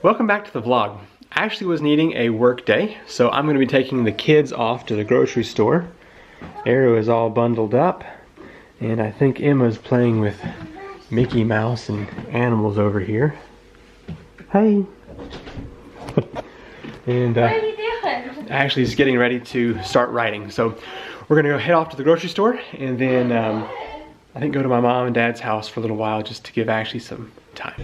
Welcome back to the vlog. I actually was needing a work day, so I'm going to be taking the kids off to the grocery store. Arrow is all bundled up, and I think Emma's playing with Mickey Mouse and animals over here. Hey! And what are you doing? Ashley's is getting ready to start writing, so we're going to go head off to the grocery store, and then I think go to my mom and dad's house for a little while just to give Ashley some time.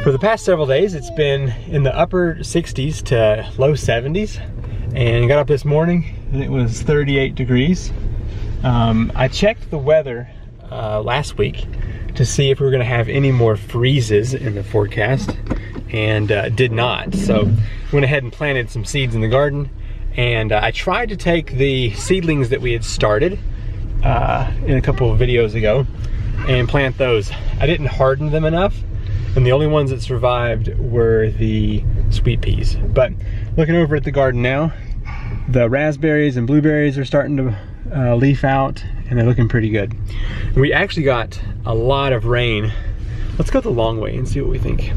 For the past several days, it's been in the upper 60s to low 70s, and got up this morning and it was 38 degrees. I checked the weather last week to see if we were going to have any more freezes in the forecast, and did not. So went ahead and planted some seeds in the garden, and I tried to take the seedlings that we had started in a couple of videos ago and plant those. I didn't harden them enough, and the only ones that survived were the sweet peas. But looking over at the garden now, the raspberries and blueberries are starting to leaf out, and they're looking pretty good. We actually got a lot of rain. Let's go the long way and see what we think.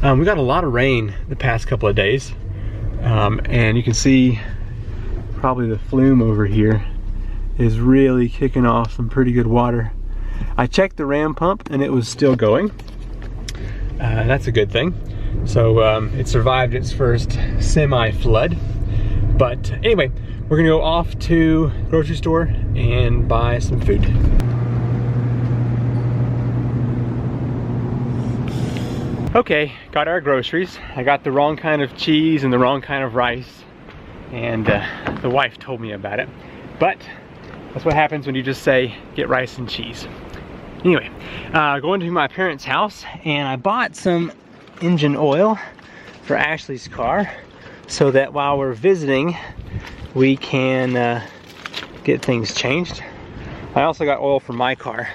We got a lot of rain the past couple of days, and you can see probably the flume over here is really kicking off some pretty good water. I checked the ram pump and it was still going. That's a good thing. So it survived its first semi-flood. But anyway, we're gonna go off to the grocery store and buy some food. Okay, got our groceries. I got the wrong kind of cheese and the wrong kind of rice, and the wife told me about it. But that's what happens when you just say, get rice and cheese. Anyway, going to my parents' house, and I bought some engine oil for Ashley's car so that while we're visiting, we can get things changed. I also got oil for my car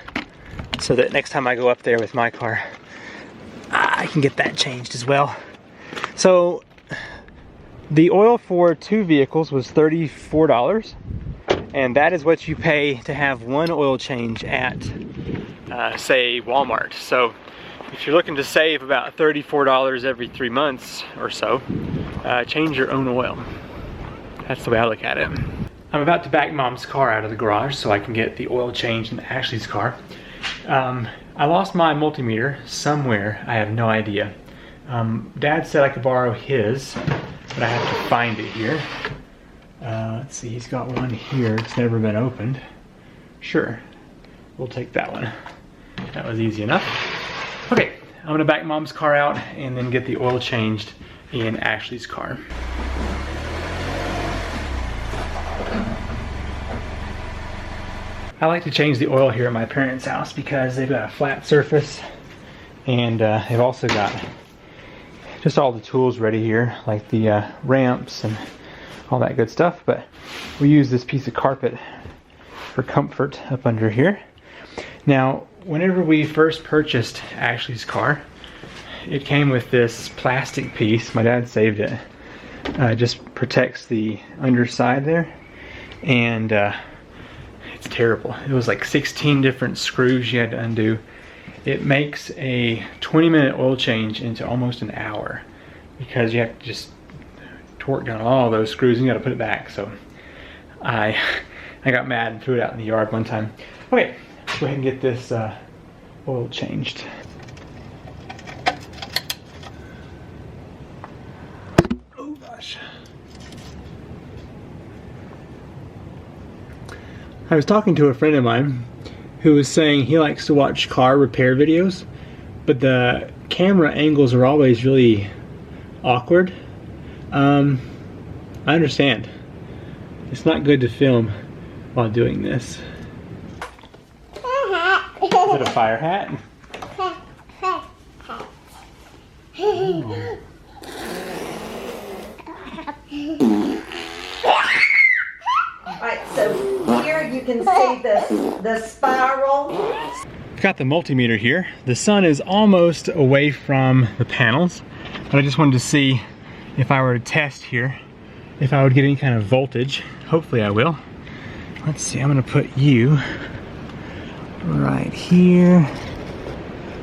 so that next time I go up there with my car, I can get that changed as well. So the oil for 2 vehicles was $34, and that is what you pay to have one oil change at say Walmart. So if you're looking to save about $34 every 3 months or so, change your own oil. That's the way I look at it. I'm about to back Mom's car out of the garage so I can get the oil changed in Ashley's car. I lost my multimeter somewhere, I have no idea. Dad said I could borrow his, but I have to find it here. Let's see, he's got one here, it's never been opened. Sure, we'll take that one. That was easy enough. Okay, I'm gonna back Mom's car out and then get the oil changed in Ashley's car. I like to change the oil here at my parents' house because they've got a flat surface, and they've also got just all the tools ready here, like the ramps and all that good stuff. But we use this piece of carpet for comfort up under here. Now, whenever we first purchased Ashley's car, it came with this plastic piece. My dad saved it. It just protects the underside there, and it's terrible. It was like 16 different screws you had to undo. It makes a 20-minute oil change into almost an hour because you have to just torque down all those screws and you got to put it back. So I got mad and threw it out in the yard one time. Okay, let's go ahead and get this oil changed. Oh gosh. I was talking to a friend of mine who was saying he likes to watch car repair videos, but the camera angles are always really awkward. I understand. It's not good to film while doing this. Is it a fire hat? Oh. Alright, so here you can see the spiral. I've got the multimeter here. The sun is almost away from the panels, but I just wanted to see if I were to test here, if I would get any kind of voltage. Hopefully I will. Let's see, I'm gonna put you right here.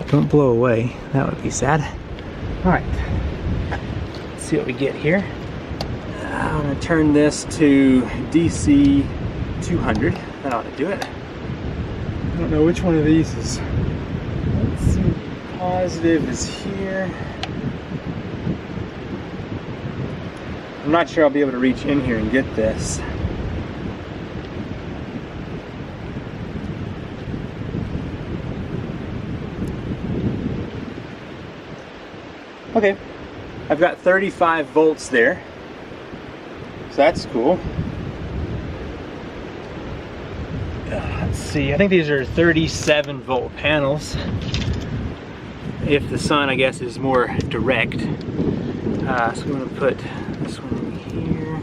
Don't blow away, that would be sad. All right, see what we get here. I'm gonna turn this to DC 200. That ought to do it. I don't know which one of these is. Let's see. Positive is here. I'm not sure I'll be able to reach in here and get this. Okay, I've got 35 volts there, so that's cool. Let's see, I think these are 37 volt panels. If the sun, I guess, is more direct. So I'm going to put this one here,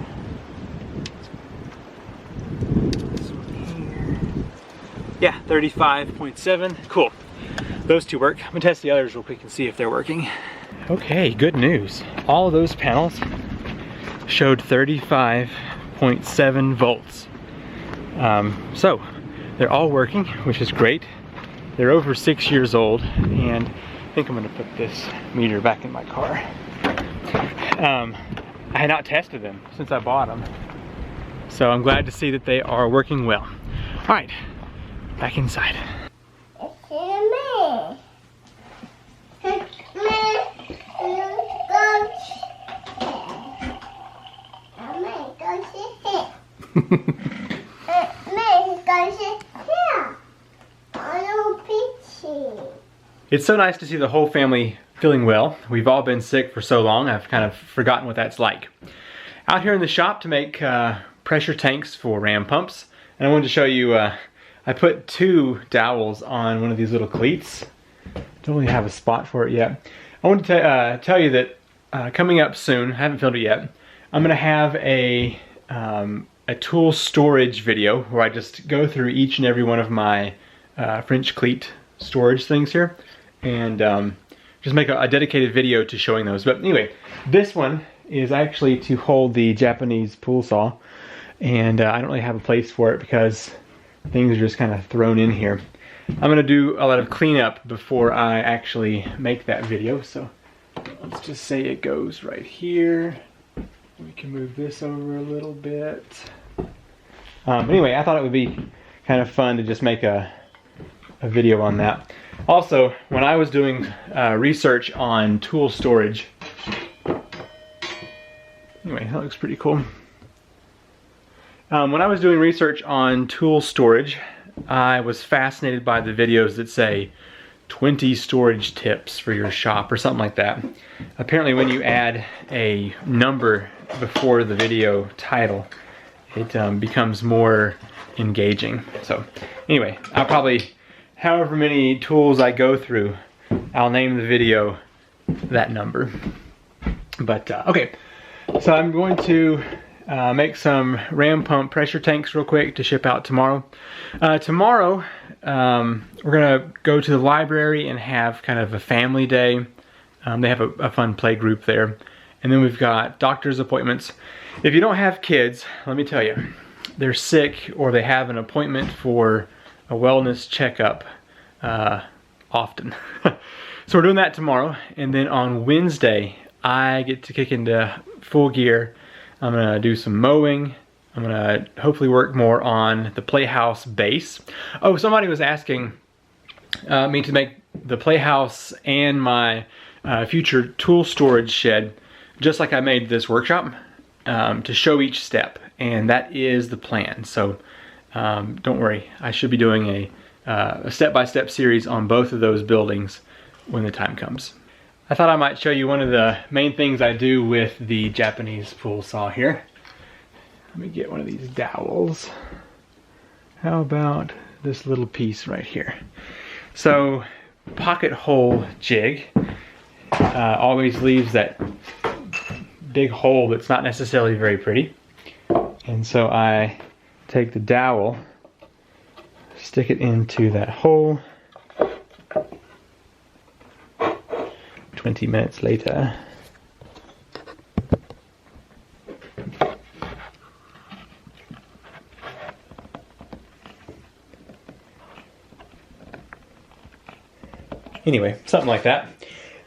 this one here. Yeah, 35.7, cool. Those two work. I'm going to test the others real quick and see if they're working. Okay, good news. All of those panels showed 35.7 volts. So they're all working, which is great. They're over 6 years old, and I think I'm gonna put this meter back in my car. I had not tested them since I bought them, so I'm glad to see that they are working well. All right, back inside. It's so nice to see the whole family feeling well. We've all been sick for so long, I've kind of forgotten what that's like. Out here in the shop to make pressure tanks for ram pumps. And I wanted to show you, I put 2 dowels on one of these little cleats. Don't really have a spot for it yet. I wanted to tell you that coming up soon, I haven't filmed it yet, I'm gonna have a tool storage video where I just go through each and every one of my French cleat storage things here, and just make a dedicated video to showing those. But anyway, this one is actually to hold the Japanese pool saw, and I don't really have a place for it because things are just kind of thrown in here. I'm gonna do a lot of cleanup before I actually make that video, so let's just say it goes right here. We can move this over a little bit. Anyway, I thought it would be kind of fun to just make a video on that. Also, when I was doing research on tool storage, anyway, that looks pretty cool. When I was doing research on tool storage, I was fascinated by the videos that say 20 storage tips for your shop or something like that. Apparently when you add a number before the video title, it becomes more engaging. So anyway, I'll probably, however many tools I go through, I'll name the video that number. But okay, so I'm going to make some ram pump pressure tanks real quick to ship out tomorrow. Tomorrow we're gonna go to the library and have kind of a family day. They have a fun play group there. And then we've got doctor's appointments. If you don't have kids, let me tell you, they're sick or they have an appointment for a wellness checkup often. So we're doing that tomorrow, and then on Wednesday I get to kick into full gear. I'm gonna do some mowing. I'm gonna hopefully work more on the playhouse base. Oh, somebody was asking me to make the playhouse and my future tool storage shed just like I made this workshop, to show each step, and that is the plan. So don't worry, I should be doing a step-by-step series on both of those buildings when the time comes. I thought I might show you one of the main things I do with the Japanese pool saw here. Let me get one of these dowels. How about this little piece right here? So, pocket hole jig always leaves that big hole that's not necessarily very pretty. And so I take the dowel, stick it into that hole. 20 minutes later. Anyway, something like that.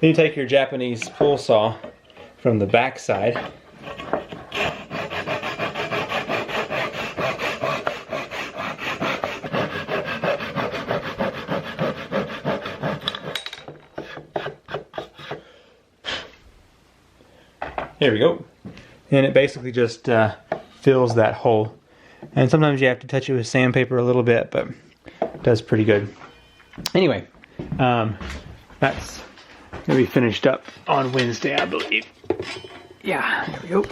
Then you take your Japanese pool saw, from the back side. There we go. And it basically just fills that hole. And sometimes you have to touch it with sandpaper a little bit, but it does pretty good. Anyway, that's gonna be finished up on Wednesday, I believe. Yeah, there we go.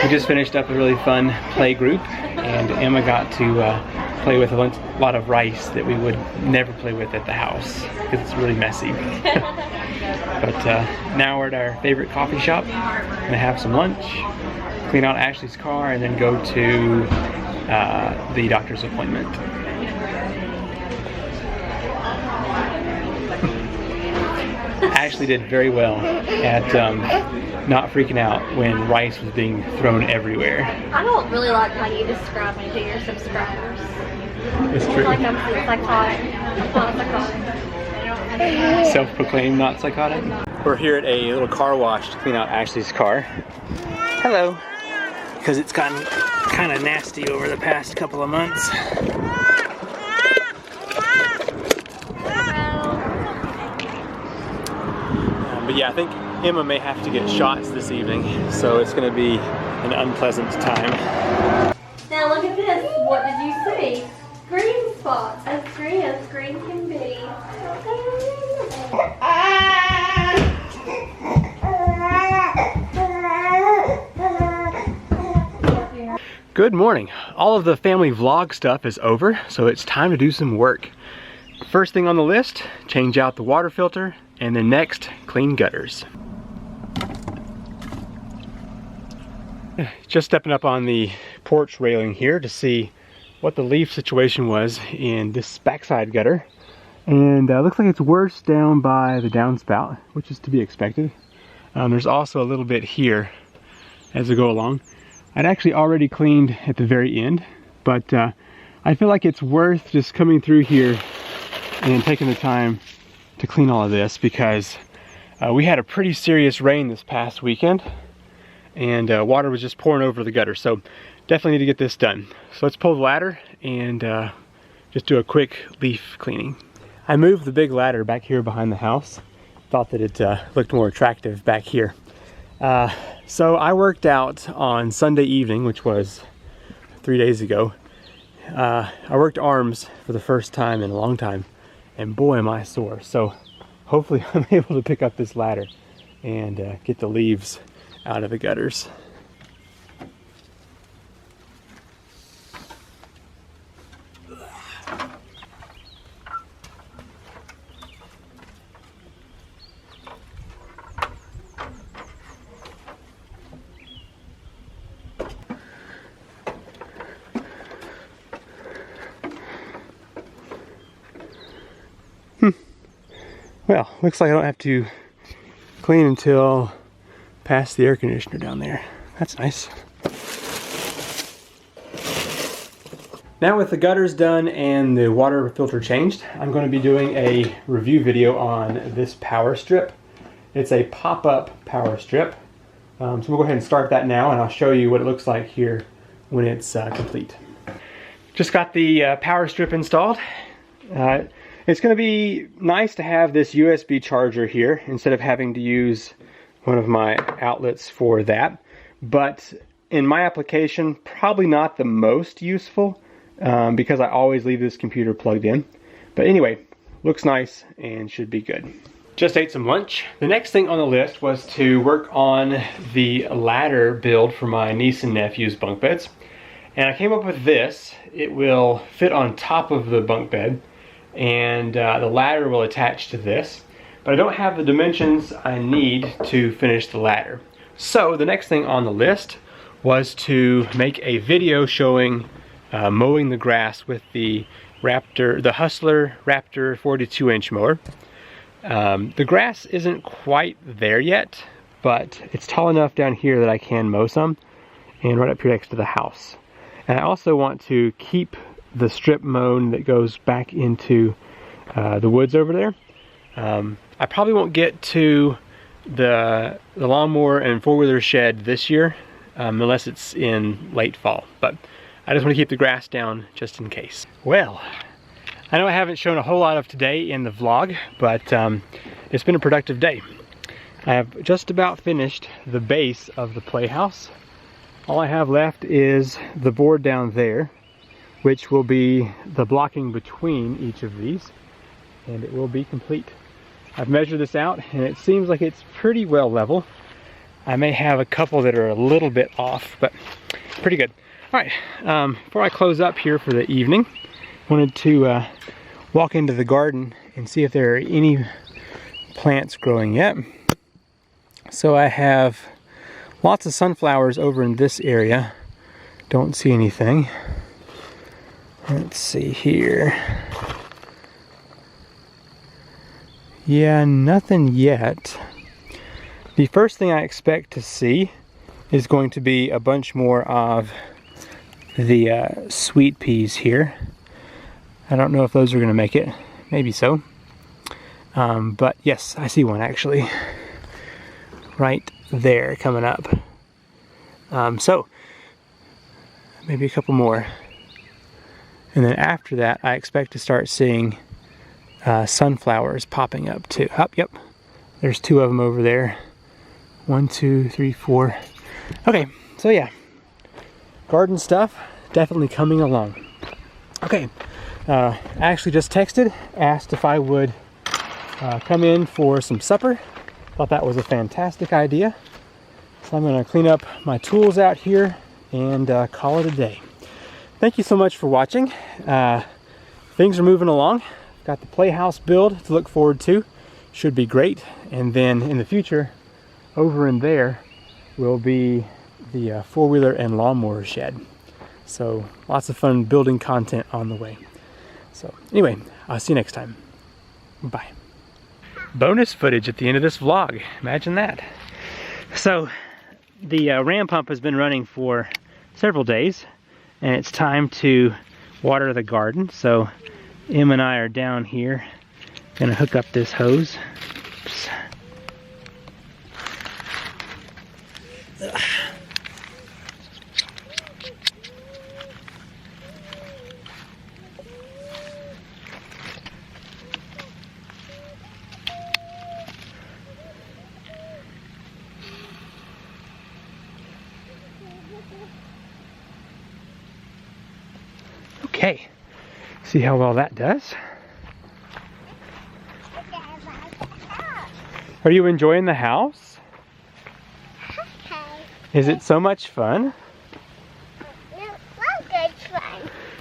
We just finished up a really fun play group, and Emma got to play with a lot of rice that we would never play with at the house because it's really messy. But now we're at our favorite coffee shop. Gonna have some lunch, clean out Ashley's car, and then go to the doctor's appointment. Ashley did very well at not freaking out when rice was being thrown everywhere. I don't really like how you describe me to your subscribers. It's true. Like I'm psychotic. I'm not psychotic. Self-proclaimed not psychotic. We're here at a little car wash to clean out Ashley's car. Hello. Because it's gotten kind of nasty over the past couple of months. But yeah, I think Emma may have to get shots this evening, so it's going to be an unpleasant time. Now look at this. What did you see? Green spots. As green can be. Good morning. All of the family vlog stuff is over, so it's time to do some work. First thing on the list, change out the water filter, and then next, clean gutters. Just stepping up on the porch railing here to see what the leaf situation was in this backside gutter. And looks like it's worse down by the downspout, which is to be expected. There's also a little bit here as we go along. I'd actually already cleaned at the very end, but I feel like it's worth just coming through here and taking the time to clean all of this, because we had a pretty serious rain this past weekend, and water was just pouring over the gutter, so definitely need to get this done. So let's pull the ladder and just do a quick leaf cleaning. I moved the big ladder back here behind the house. Thought that it looked more attractive back here. So I worked out on Sunday evening, which was 3 days ago. I worked arms for the first time in a long time, and boy am I sore. So hopefully I'm able to pick up this ladder and get the leaves out of the gutters. Well, looks like I don't have to clean until past the air conditioner down there. That's nice. Now with the gutters done and the water filter changed, I'm going to be doing a review video on this power strip. It's a pop-up power strip. So we'll go ahead and start that now, and I'll show you what it looks like here when it's complete. Just got the power strip installed. It's going to be nice to have this USB charger here instead of having to use one of my outlets for that. But in my application, probably not the most useful because I always leave this computer plugged in. But anyway, looks nice and should be good. Just ate some lunch. The next thing on the list was to work on the ladder build for my niece and nephew's bunk beds. And I came up with this. It will fit on top of the bunk bed, and the ladder will attach to this, but I don't have the dimensions I need to finish the ladder. So the next thing on the list was to make a video showing mowing the grass with the Hustler Raptor 42-inch mower. The grass isn't quite there yet, but it's tall enough down here that I can mow some, and right up here next to the house. And I also want to keep the strip mown that goes back into the woods over there. I probably won't get to the lawnmower and four-wheeler shed this year unless it's in late fall, but I just want to keep the grass down just in case. Well, I know I haven't shown a whole lot of today in the vlog, but it's been a productive day. I have just about finished the base of the playhouse. All I have left is the board down there, which will be the blocking between each of these, and it will be complete. I've measured this out and it seems like it's pretty well level. I may have a couple that are a little bit off, but pretty good. All right, before I close up here for the evening, I wanted to walk into the garden and see if there are any plants growing yet. So I have lots of sunflowers over in this area. Don't see anything. Let's see here. Yeah, nothing yet. The first thing I expect to see is going to be a bunch more of the sweet peas here. I don't know if those are going to make it. Maybe so. But yes, I see one actually. Right there coming up. So, maybe a couple more. And then after that, I expect to start seeing sunflowers popping up too. Oh, yep, there's two of them over there. 1, 2, 3, 4. Okay, so yeah, garden stuff definitely coming along. Okay, I actually just texted, asked if I would come in for some supper. Thought that was a fantastic idea. So I'm gonna clean up my tools out here and call it a day. Thank you so much for watching. Things are moving along. Got the playhouse build to look forward to. Should be great. And then in the future, over in there will be the four-wheeler and lawnmower shed. So lots of fun building content on the way. So anyway, I'll see you next time. Bye. Bonus footage at the end of this vlog. Imagine that. So the ram pump has been running for several days, and it's time to water the garden. So Em and I are down here, gonna hook up this hose. Oops. Okay, see how well that does. Are you enjoying the house? Is it so much fun?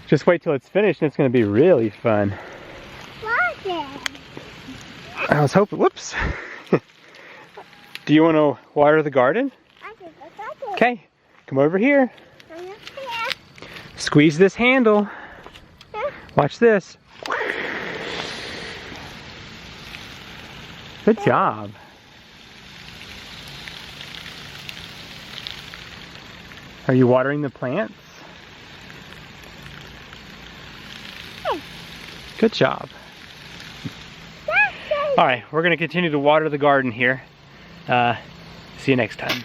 Just wait till it's finished and it's going to be really fun. I was hoping, whoops. Do you want to water the garden? Okay, come over here. Squeeze this handle. Watch this. Good job. Are you watering the plants? Good job. All right, we're going to continue to water the garden here. See you next time.